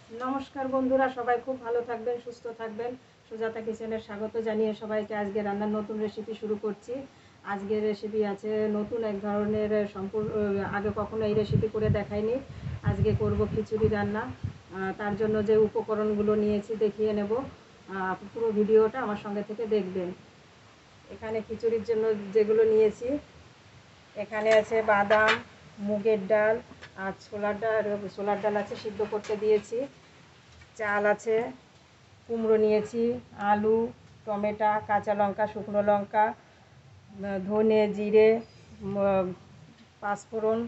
নমস্কার বন্ধুরা, সবাই খুব ভালো থাকবেন, সুস্থ থাকবেন। সুজাতা কিচেনের স্বাগত জানিয়ে সবাইকে আজকে রান্নার নতুন রেসিপি শুরু করছি। আজকের রেসিপি আছে নতুন এক ধরনের, সম্পূর্ণ আগে কখনো এই রেসিপি করে দেখাইনি। আজকে করব খিচুড়ি রান্না। তার জন্য যে উপকরণগুলো নিয়েছি দেখিয়ে নেব। পুরো ভিডিওটা আমার সঙ্গে থেকে দেখবেন। এখানে খিচুড়ির জন্য যেগুলো নিয়েছি, এখানে আছে বাদাম, মুগের ডাল আর ছোলার ডাল আছে, সিদ্ধ করতে দিয়েছি। চাল আছে, কুমড়ো নিয়েছি, আলু, টমেটো, কাঁচা লঙ্কা, শুকনো লঙ্কা, ধনে, জিরে, পাঁচফোড়ন,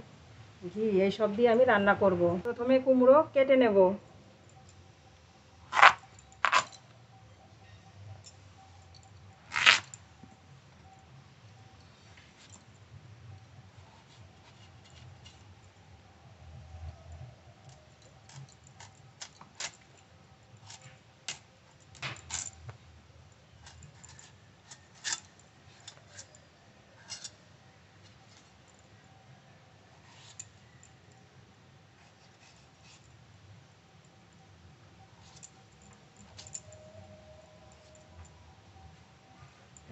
ঘি, এইসব দিয়ে আমি রান্না করব। প্রথমে কুমড়ো কেটে নেব।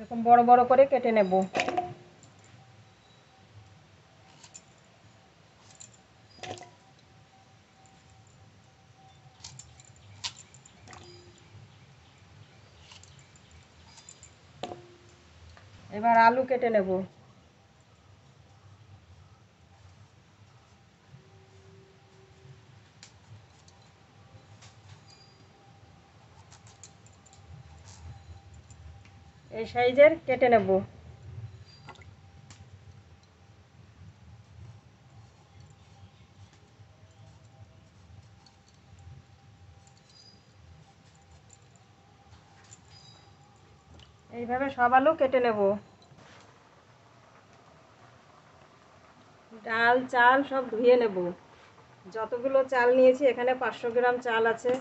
এরকম বড় বড় করে কেটে নেব। এবার আলু কেটে নেব। এই সাইজের কেটে নেব। এইভাবে সব আলু কেটে নেব। ডাল, চাল সব ধুয়ে নেব। যতগুলো চাল নিয়েছি, এখানে 500 গ্রাম চাল আছে,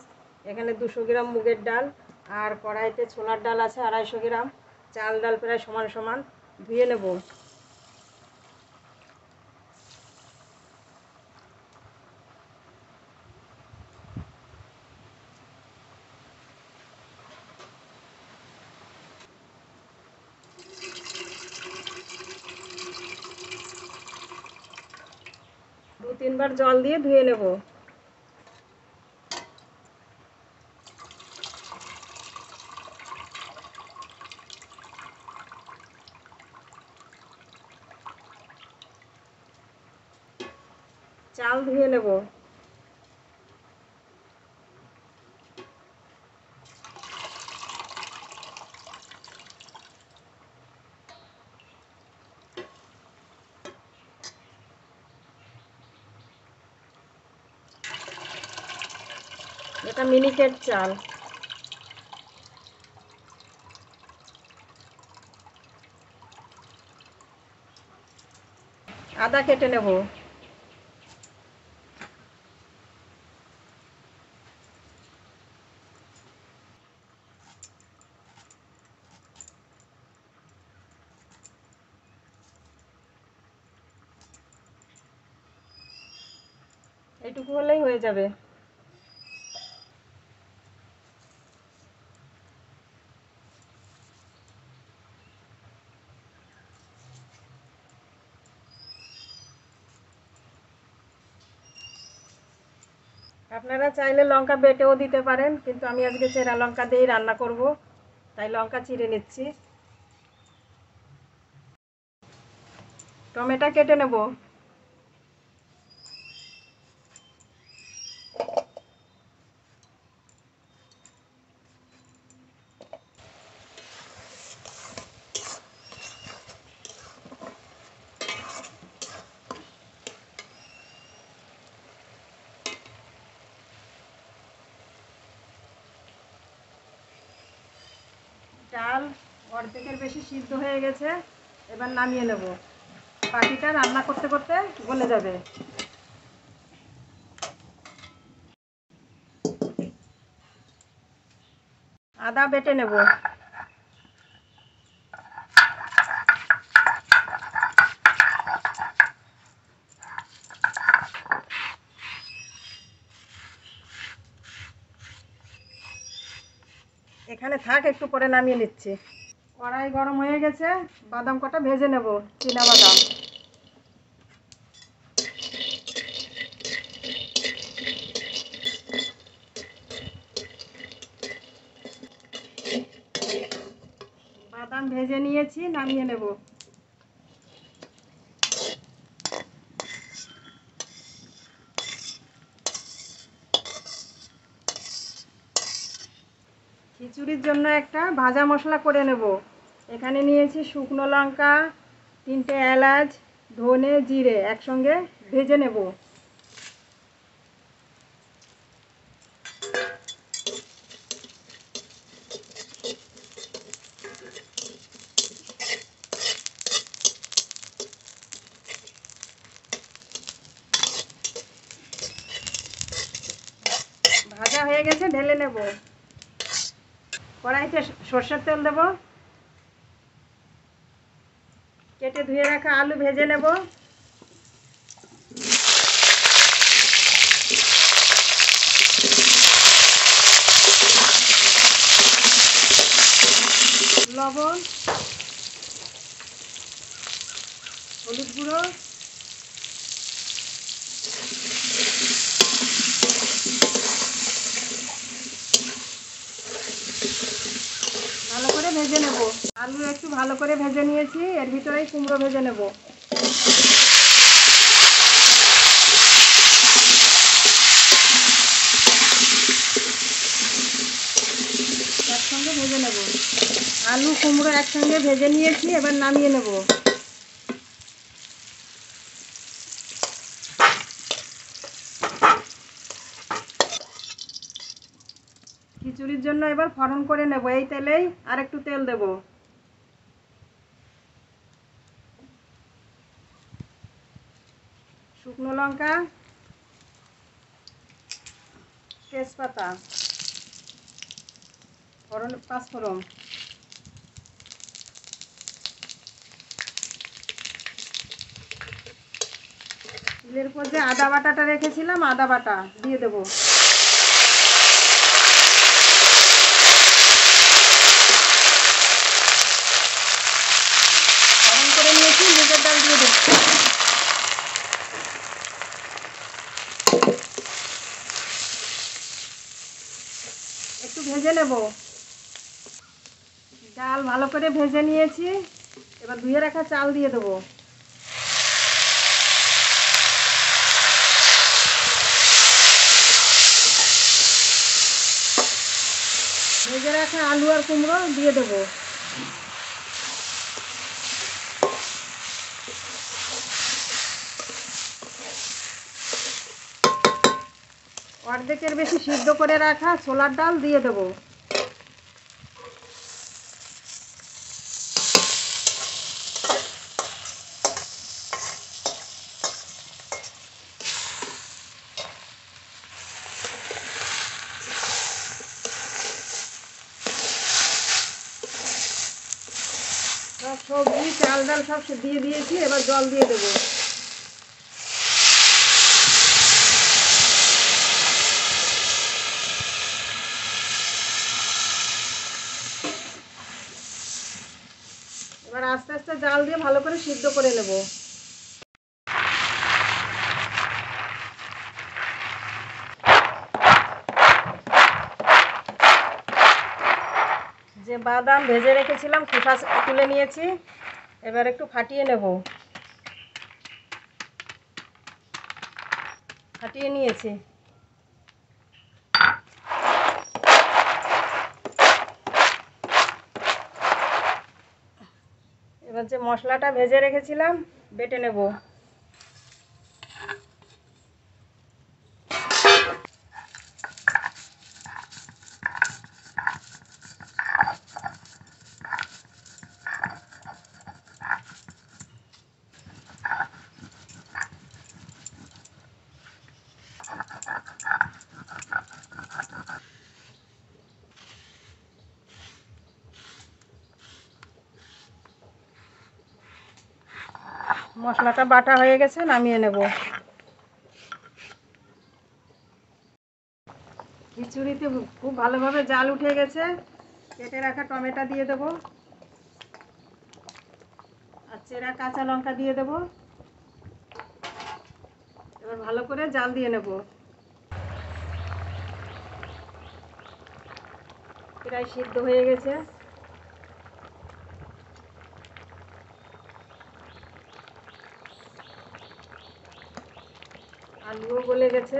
এখানে 200 গ্রাম মুগের ডাল, আর কড়াইতে ছোলার ডাল আছে 250 গ্রাম। চাল ডাল প্রায় সমান সমান ধুয়ে নেব। দু তিনবার জল দিয়ে ধুয়ে নেব। চাল ধুয়ে নেব। এটা মিনিকেট চাল। আদা কেটে নেব। এইটুকু হলেই হয়ে যাবে। আপনারা চাইলে লঙ্কা বেটেও দিতে পারেন, কিন্তু আমি আজকে চেরা লঙ্কা দিয়েই রান্না করব, তাই লঙ্কা চিড়ে নিচ্ছি। টমেটো কেটে নেব। ডাল অর্ধেকের বেশি সিদ্ধ হয়ে গেছে, এবার নামিয়ে নেব। বাকিটা রান্না করতে করতে গলে যাবে। আদা বেটে নেব। এখানে থাক, একটু পরে নামিয়ে নিচ্ছি। কড়াই গরম হয়ে গেছে, বাদাম কটা ভেজে নেব, চীনা বাদাম। বাদাম ভেজে নিয়েছি, নামিয়ে নেব। খিচুড়ির জন্য একটা ভাজা মশলা করে নেব। এখানে নিয়েছি শুকনো লঙ্কা, 3টে এলাচ, ধনে, জিরে একসঙ্গে ভেজে নেব। ভাজা হয়ে গেছে, ঢেলে নেব। কড়াইতে সরষের তেল দেব। কেটে ধুয়ে রাখা আলু ভেজে নেব। লবণ, হলুদ গুঁড়ো, ভালো করে ভেজে নেব। আলু একটু ভালো করে ভেজে নিয়েছি, এর ভিতরেই কুমড়ো ভেজে নেব। একসঙ্গে ভেজে নেব। আলু কুমড়ো একসঙ্গে ভেজে নিয়েছি, এবার নামিয়ে নেব। খিচুড়ির জন্য এবার ফোড়ন করে নেব। এই তেলেই আর একটু তেল দেব। শুকনো লঙ্কা, তেজপাতা, পাঁচফোড়ন, তেলের উপর যে আদা বাটাটা রেখেছিলাম, আদা বাটা দিয়ে দেব। গরম করে নিয়েছি, মুগের ডাল দিয়ে দেব। একটু ভেজে নেব। ডাল ভালো করে ভেজে নিয়েছি, এবার ধুয়ে রাখা চাল দিয়ে দেবো। ভেজে রাখা আলু আর কুমড়ো দিয়ে দেবো। অর্ধেকের বেশি সিদ্ধ করে রাখা ছোলার ডাল দিয়ে দেবো। সব সবজি চাল ডাল সব দিয়ে দিয়েছি, এবার জল দিয়ে দেবো। এবার আস্তে আস্তে জাল দিয়ে ভালো করে সিদ্ধ করে নেব। যে বাদাম ভেজে রেখেছিলাম খোসা তুলে নিয়েছি, এবার একটু ফাটিয়ে নেব। ফাটিয়ে নিয়েছি। এবার যে মশলাটা ভেজে রেখেছিলাম বেটে নেব। মশলাটা বাটা হয়ে গেছে, নামিয়ে নেব। খিচুড়িতে খুব ভালোভাবে জাল উঠে গেছে, কেটে রাখা টমেটো দিয়ে দেবো, আর চেরা কাঁচা লঙ্কা দিয়ে দেবো। এবার ভালো করে জাল দিয়ে নেব। প্রায় সিদ্ধ হয়ে গেছে। আলুও গলে গেছে।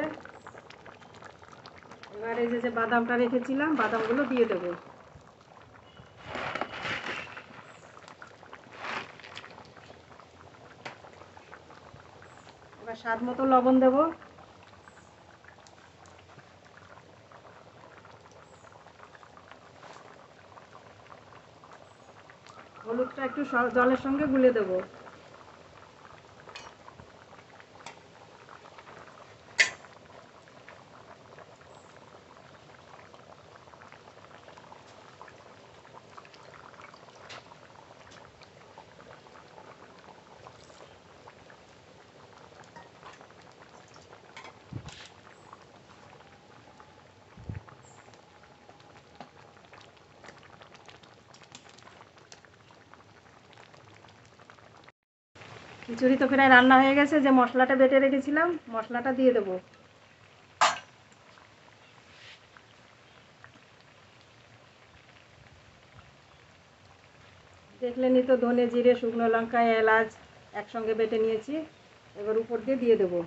এবার এই যে বাদামটা রেখেছিলাম, বাদামগুলো দিয়ে দেবো। এবার স্বাদ মতো লবণ দেবো। হলুদটা একটু জলের সঙ্গে গুলে দেবো। খিচুড়ি তো প্রায় রান্না হয়ে গেছে। যে মশলাটা বেটে রেখেছিলাম, মশলাটা দিয়ে দেবো। দেখলেনই তো, ধনে জিরে শুকনো লঙ্কা এলাচ একসঙ্গে বেটে নিয়েছি। এবার উপর দিয়ে দেবো।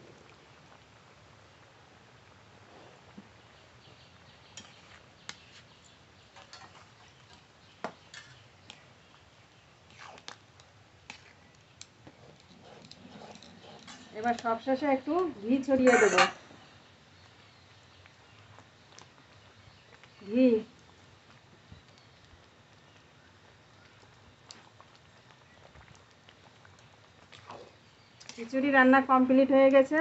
এবার সবশেষে একটু ঘি ছড়িয়ে দেবো। ঘি। খিচুড়ি রান্না কমপ্লিট হয়ে গেছে।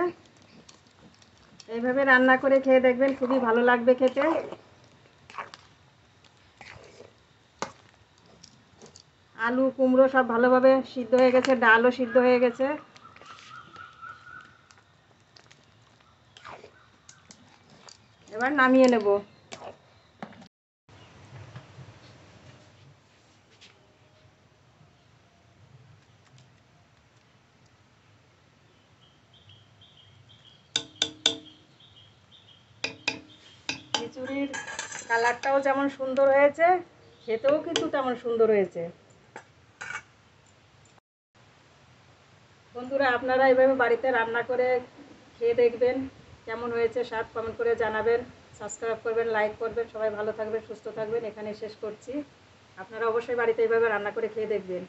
এইভাবে রান্না করে খেয়ে দেখবেন, খুবই ভালো লাগবে খেতে। আলু কুমড়ো সব ভালোভাবে সিদ্ধ হয়ে গেছে, ডালও সিদ্ধ হয়ে গেছে। এবার নামিয়ে নেব। খিচুড়ির কালারটাও যেমন সুন্দর হয়েছে, খেতেও কিন্তু তেমন সুন্দর হয়েছে। বন্ধুরা, আপনারা এভাবে বাড়িতে রান্না করে খেয়ে দেখবেন কেমন হয়েছে। স্বাদ কমেন্ট করে জানাবেন। সাবস্ক্রাইব করবেন, লাইক করবেন। সবাই ভালো থাকবেন, সুস্থ থাকবেন। এখানে শেষ করছি। আপনারা অবশ্যই বাড়িতে এইভাবে রান্না করে খেয়ে দেখবেন।